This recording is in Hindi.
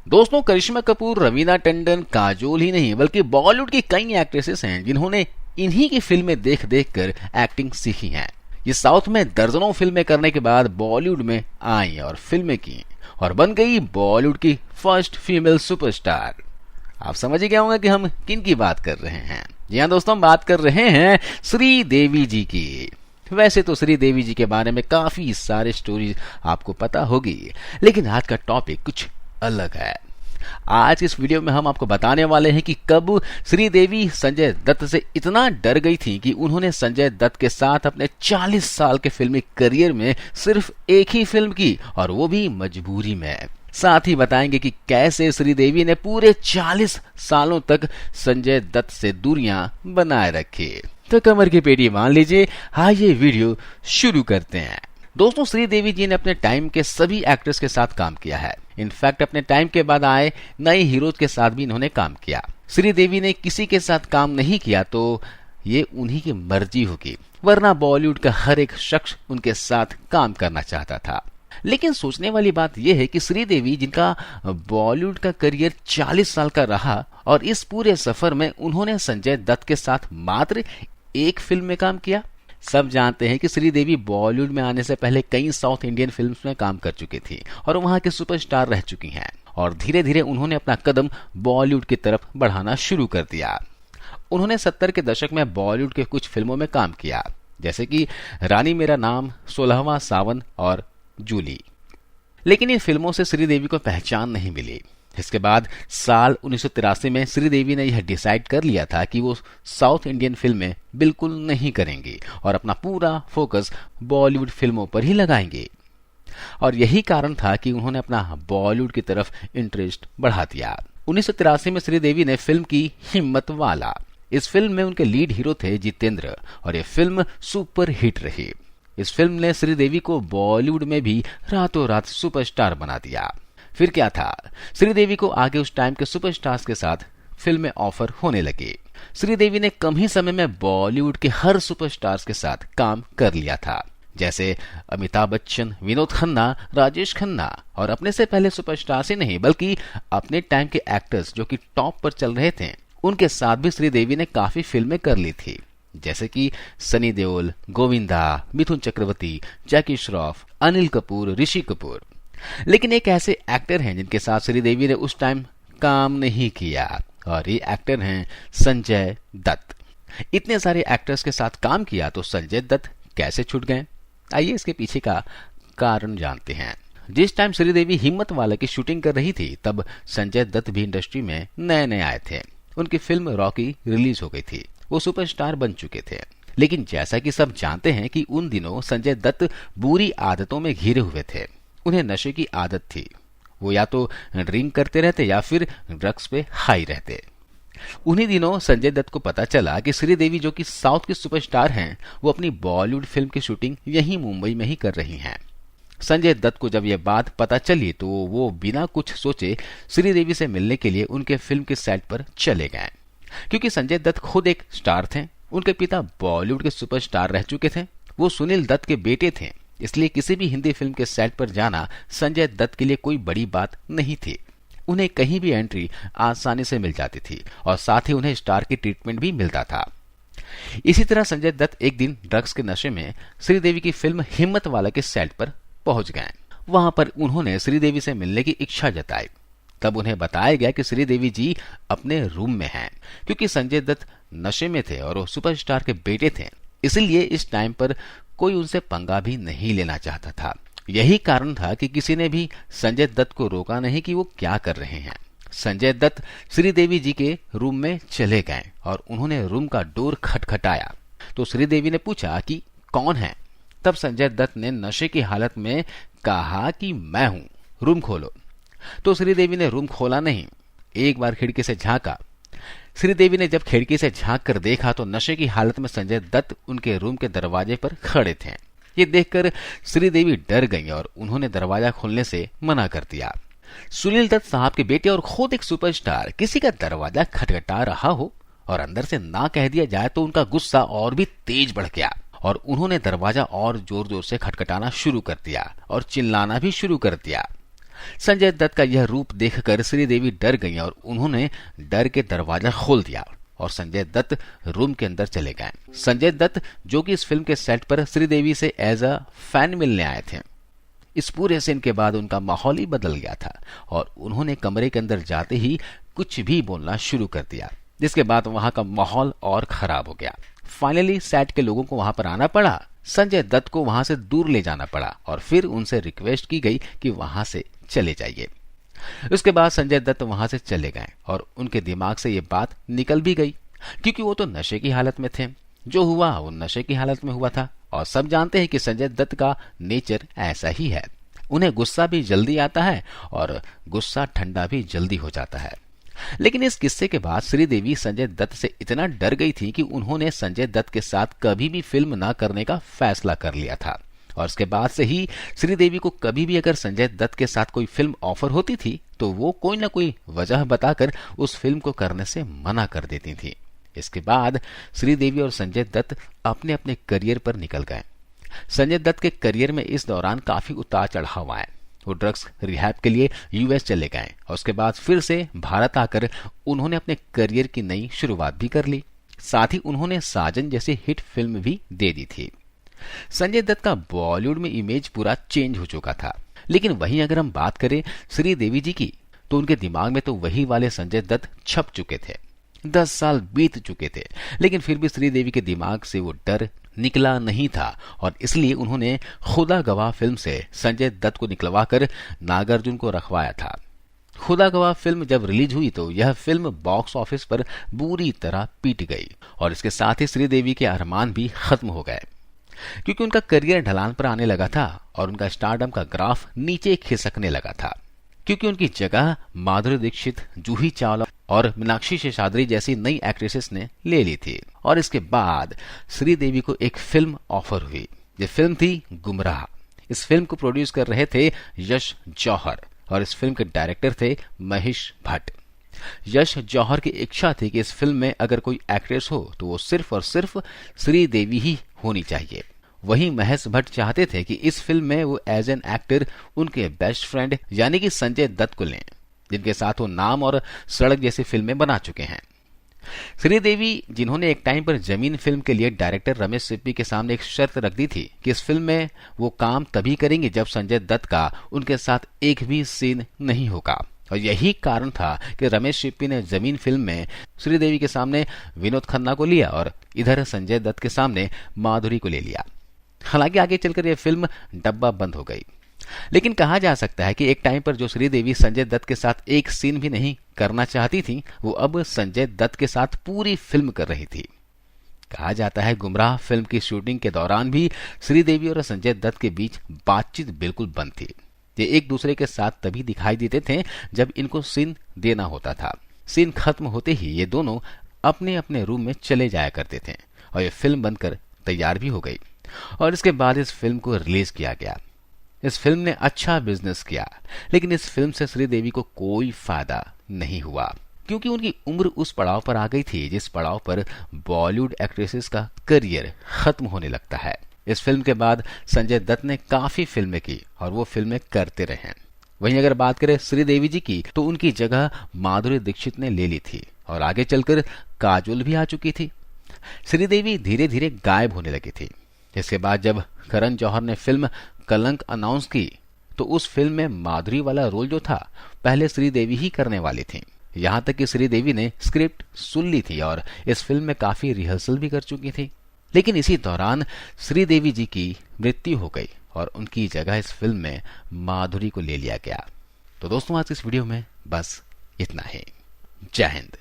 दोस्तों, करिश्मा कपूर, रवीना टंडन, काजोल ही नहीं बल्कि बॉलीवुड की कई एक्ट्रेसेस हैं जिन्होंने इन्हीं की फिल्में देख देख कर एक्टिंग सीखी हैं। ये साउथ में दर्जनों फिल्में करने के बाद बॉलीवुड में आई और फिल्में की और बन गई बॉलीवुड की फर्स्ट फीमेल सुपरस्टार। आप समझ ही गए होंगे कि हम किन की बात कर रहे हैं। जी हाँ दोस्तों, हम बात कर रहे हैं श्रीदेवी जी की। वैसे तो श्रीदेवी जी के बारे में काफी सारे स्टोरीज आपको पता होगी, लेकिन आज का टॉपिक कुछ अलग है। आज इस वीडियो में हम आपको बताने वाले हैं कि कब श्रीदेवी संजय दत्त से इतना डर गई थी कि उन्होंने संजय दत्त के साथ अपने 40 साल के फिल्मी करियर में सिर्फ एक ही फिल्म की, और वो भी मजबूरी में। साथ ही बताएंगे कि कैसे श्रीदेवी ने पूरे 40 सालों तक संजय दत्त से दूरियां बनाए रखी। तो कमर की पेटी मान लीजिए, आइए वीडियो शुरू करते हैं। दोस्तों, श्रीदेवी जी ने अपने टाइम के सभी एक्टर्स के साथ काम किया है। इनफैक्ट अपने टाइम के बाद आए नए हीरोज के साथ भी इन्होंने काम किया। श्रीदेवी ने किसी के साथ काम नहीं किया तो ये उन्हीं की मर्जी होगी, वरना बॉलीवुड का हर एक शख्स उनके साथ काम करना चाहता था। लेकिन सोचने वाली बात यह है कि श्रीदेवी, जिनका बॉलीवुड का करियर 40 साल का रहा, और इस पूरे सफर में उन्होंने संजय दत्त के साथ मात्र एक फिल्म में काम किया। सब जानते हैं कि श्रीदेवी बॉलीवुड में आने से पहले कई साउथ इंडियन फिल्म्स में काम कर चुकी थी और वहां के सुपरस्टार रह चुकी हैं, और धीरे धीरे उन्होंने अपना कदम बॉलीवुड की तरफ बढ़ाना शुरू कर दिया। उन्होंने 70 के दशक में बॉलीवुड के कुछ फिल्मों में काम किया, जैसे कि रानी मेरा नाम, 16वां सावन और जूली। लेकिन इन फिल्मों से श्रीदेवी को पहचान नहीं मिली। इसके बाद साल 1983 में श्रीदेवी ने यह डिसाइड कर लिया था कि वो साउथ इंडियन फिल्में बिल्कुल नहीं करेंगी और अपना पूरा फोकस बॉलीवुड फिल्मों पर ही लगाएंगे। और यही कारण था कि उन्होंने अपना बॉलीवुड की तरफ इंटरेस्ट बढ़ा दिया। 1983 में श्रीदेवी ने फिल्म की हिम्मत वाला। इस फिल्म में उनके लीड हीरो थे जितेंद्र, और ये फिल्म सुपर हिट रही। इस फिल्म ने श्रीदेवी को बॉलीवुड में भी रातों रात सुपरस्टार बना दिया। फिर क्या था, श्रीदेवी को आगे उस टाइम के सुपरस्टार्स के साथ फिल्में ऑफर होने लगी। श्रीदेवी ने कम ही समय में बॉलीवुड के हर सुपरस्टार्स के साथ काम कर लिया था, जैसे अमिताभ बच्चन, विनोद खन्ना, राजेश खन्ना, और अपने से पहले सुपरस्टार्स ही नहीं बल्कि अपने टाइम के एक्टर्स जो कि टॉप पर चल रहे थे, उनके साथ भी श्रीदेवी ने काफी फिल्में कर ली थी, जैसे कि सनी देओल, गोविंदा, मिथुन चक्रवर्ती, जैकी श्रॉफ, अनिल कपूर, ऋषि कपूर। लेकिन एक ऐसे एक्टर हैं जिनके साथ श्रीदेवी ने उस टाइम काम नहीं किया, और ये एक्टर हैं संजय दत्त। इतने सारे एक्टर्स के साथ काम किया तो संजय दत्त कैसे छूट गए? आइए इसके पीछे का कारण जानते हैं। जिस टाइम श्रीदेवी हिम्मत वाला की शूटिंग कर रही थी, तब संजय दत्त भी इंडस्ट्री में नए नए आए थे। उनकी फिल्म रॉकी रिलीज हो गई थी, वो सुपरस्टार बन चुके थे। लेकिन जैसा कि सब जानते हैं कि उन दिनों संजय दत्त बुरी आदतों में घिरे हुए थे। उन्हें नशे की आदत थी। वो या तो ड्रिंक करते रहते या फिर ड्रग्स पे हाई रहते। उन्हीं दिनों संजय दत्त को पता चला कि श्रीदेवी, जो कि साउथ की सुपरस्टार हैं, वो अपनी बॉलीवुड फिल्म की शूटिंग यहीं मुंबई में ही कर रही हैं। संजय दत्त को जब यह बात पता चली तो वो बिना कुछ सोचे श्रीदेवी से मिलने के लिए उनके फिल्म के सेट पर चले गए। क्योंकि संजय दत्त खुद एक स्टार थे, उनके पिता बॉलीवुड के सुपरस्टार रह चुके थे, वो सुनील दत्त के बेटे थे, इसलिए किसी भी हिंदी फिल्म के सेट पर जाना संजय दत्त के लिए कोई बड़ी बात नहीं थी। उन्हें कहीं भी एंट्री आसानी से मिल जाती थी और साथ ही उन्हें स्टार की ट्रीटमेंट भी मिलता था। इसी तरह संजय दत्त एक दिन ड्रग्स के नशे में श्रीदेवी की फिल्म हिम्मत वाला के सेट पर पहुंच गए। वहां पर उन्होंने श्रीदेवी से मिलने की इच्छा जताई। तब उन्हें बताया गया कि श्रीदेवी जी अपने रूम में हैं, क्योंकि संजय दत्त नशे में थे और वो सुपरस्टार के बेटे थे, इसलिए इस टाइम पर कोई उनसे पंगा भी नहीं लेना चाहता था। यही कारण था कि किसी ने भी संजय दत्त को रोका नहीं कि वो क्या कर रहे हैं। संजय दत्त श्रीदेवी जी के रूम में चले गए और उन्होंने रूम का डोर खटखटाया तो श्रीदेवी ने पूछा कि कौन है। तब संजय दत्त ने नशे की हालत में कहा कि मैं हूं, रूम खोलो। तो श्रीदेवी ने रूम खोला नहीं, एक बार खिड़की से झांका। श्रीदेवी ने जब खिड़की से झांक कर देखा तो नशे की हालत में संजय दत्त उनके रूम के दरवाजे पर खड़े थे। ये देखकर श्रीदेवी डर गई और उन्होंने दरवाजा खोलने से मना कर दिया। सुनील दत्त साहब के बेटे और खुद एक सुपरस्टार किसी का दरवाजा खटखटा रहा हो और अंदर से ना कह दिया जाए तो उनका गुस्सा और भी तेज बढ़ गया और उन्होंने दरवाजा और जोर जोर से खटखटाना शुरू कर दिया और चिल्लाना भी शुरू कर दिया। संजय दत्त का यह रूप देखकर श्रीदेवी डर गईं और उन्होंने डर के दरवाजा खोल दिया और संजय दत्त रूम के अंदर चले गए। संजय दत्त जो कि इस फिल्म के सेट पर श्रीदेवी से एज अ फैन मिलने आए थे, इस पूरे सीन के बाद उनका माहौल ही बदल गया था और उन्होंने कमरे के अंदर जाते ही कुछ भी बोलना शुरू कर दिया, जिसके बाद वहां का माहौल और खराब हो गया। फाइनली सेट के लोगों को वहां पर आना पड़ा, संजय दत्त को वहां से दूर ले जाना पड़ा और फिर उनसे रिक्वेस्ट की गई कि वहां से चले जाइए। उसके बाद संजय दत्त वहां से चले गए और उनके दिमाग से ये बात निकल भी गई, क्योंकि वो तो नशे की हालत में थे। जो हुआ वो नशे की हालत में हुआ था और सब जानते हैं कि संजय दत्त का नेचर ऐसा ही है। उन्हें गुस्सा भी जल्दी आता है और गुस्सा ठंडा भी जल्दी हो जाता है। लेकिन इस किस्से के बाद श्रीदेवी संजय दत्त से इतना डर गई थी कि उन्होंने संजय दत्त के साथ कभी भी फिल्म न करने का फैसला कर लिया था और उसके बाद से ही श्रीदेवी को कभी भी अगर संजय दत्त के साथ कोई फिल्म ऑफर होती थी तो वो कोई ना कोई वजह बताकर उस फिल्म को करने से मना कर देती थी। इसके बाद श्रीदेवी और संजय दत्त अपने अपने करियर पर निकल गए। संजय दत्त के करियर में इस दौरान काफी उतार चढ़ाव आए। वो ड्रग्स रिहैब के लिए यूएस चले गए और उसके बाद फिर से भारत आकर उन्होंने अपने करियर की नई शुरुआत भी कर ली। साथ ही उन्होंने साजन जैसी हिट फिल्म भी दे दी थी। संजय दत्त का बॉलीवुड में इमेज पूरा चेंज हो चुका था। लेकिन वहीं अगर हम बात करें श्रीदेवी जी की तो उनके दिमाग में तो वही वाले संजय दत्त छप चुके थे। 10 साल बीत चुके थे, लेकिन फिर भी श्रीदेवी के दिमाग से वो डर निकला नहीं था और इसलिए उन्होंने खुदा गवाह फिल्म से संजय दत्त को निकलवाकर नागार्जुन को रखवाया था। खुदा गवाह फिल्म जब रिलीज हुई तो यह फिल्म बॉक्स ऑफिस पर बुरी तरह पीट गई और इसके साथ ही श्रीदेवी के अरमान भी खत्म हो गए, क्योंकि उनका करियर ढलान पर आने लगा था और उनका स्टारडम का ग्राफ नीचे खिसकने लगा था, क्योंकि उनकी जगह माधुरी दीक्षित, जूही चावला और मीनाक्षी शेषाद्री जैसी नई एक्ट्रेसेस ने ले ली थी। और इसके बाद श्रीदेवी को एक फिल्म ऑफर हुई। ये फिल्म थी गुमराह। इस फिल्म को प्रोड्यूस कर रहे थे यश जौहर और इस फिल्म के डायरेक्टर थे महेश भट्ट। यश जौहर की इच्छा थी कि इस फिल्म में अगर कोई एक्ट्रेस हो तो वो सिर्फ और सिर्फ श्रीदेवी ही होनी चाहिए। वहीं महेश भट्ट चाहते थे कि इस फिल्म में वो एज एन एक्टर उनके बेस्ट फ्रेंड यानी कि संजय दत्त को लें, जिनके साथ वो नाम और सड़क जैसी फिल्में बना चुके हैं। श्रीदेवी जिन्होंने एक टाइम पर जमीन फिल्म के लिए डायरेक्टर रमेश सिप्पी के सामने एक शर्त रख दी थी कि इस फिल्म में वो काम तभी करेंगे जब संजय दत्त का उनके साथ एक भी सीन नहीं होगा, और यही कारण था कि रमेश सिप्पी ने जमीन फिल्म में श्रीदेवी के सामने विनोद खन्ना को लिया और इधर संजय दत्त के सामने माधुरी को ले लिया। हालांकि आगे चलकर यह फिल्म डब्बा बंद हो गई, लेकिन कहा जा सकता है कि एक टाइम पर जो श्रीदेवी संजय दत्त के साथ एक सीन भी नहीं करना चाहती थी, वो अब संजय दत्त के साथ पूरी फिल्म कर रही थी। कहा जाता है गुमराह फिल्म की शूटिंग के दौरान भी श्रीदेवी और संजय दत्त के बीच बातचीत बिल्कुल बंद थी। ये एक दूसरे के साथ तभी दिखाई देते थे जब इनको सीन देना होता था। सीन खत्म होते ही ये दोनों अपने अपने रूम में चले जाया करते थे और ये फिल्म बनकर तैयार भी हो गई और इसके बाद इस फिल्म को रिलीज किया गया। इस फिल्म ने अच्छा बिजनेस किया, लेकिन इस फिल्म से श्रीदेवी को कोई फायदा नहीं हुआ, क्योंकि उनकी उम्र उस पड़ाव पर आ गई थी जिस पड़ाव पर बॉलीवुड एक्ट्रेसेस का करियर खत्म होने लगता है। इस फिल्म के बाद संजय दत्त ने काफी फिल्में की और वो फिल्में करते रहे। वहीं अगर बात करें श्रीदेवी जी की तो उनकी जगह माधुरी दीक्षित ने ले ली थी और आगे चलकर काजोल भी आ चुकी थी। श्रीदेवी धीरे धीरे गायब होने लगी थी। इसके बाद जब करण जौहर ने फिल्म कलंक अनाउंस की तो उस फिल्म में माधुरी वाला रोल जो था पहले श्रीदेवी ही करने वाली थी। यहाँ तक कि श्रीदेवी ने स्क्रिप्ट सुन ली थी और इस फिल्म में काफी रिहर्सल भी कर चुकी थी। लेकिन इसी दौरान श्रीदेवी जी की मृत्यु हो गई और उनकी जगह इस फिल्म में माधुरी को ले लिया गया। तो दोस्तों आज इस वीडियो में बस इतना ही। जय हिंद।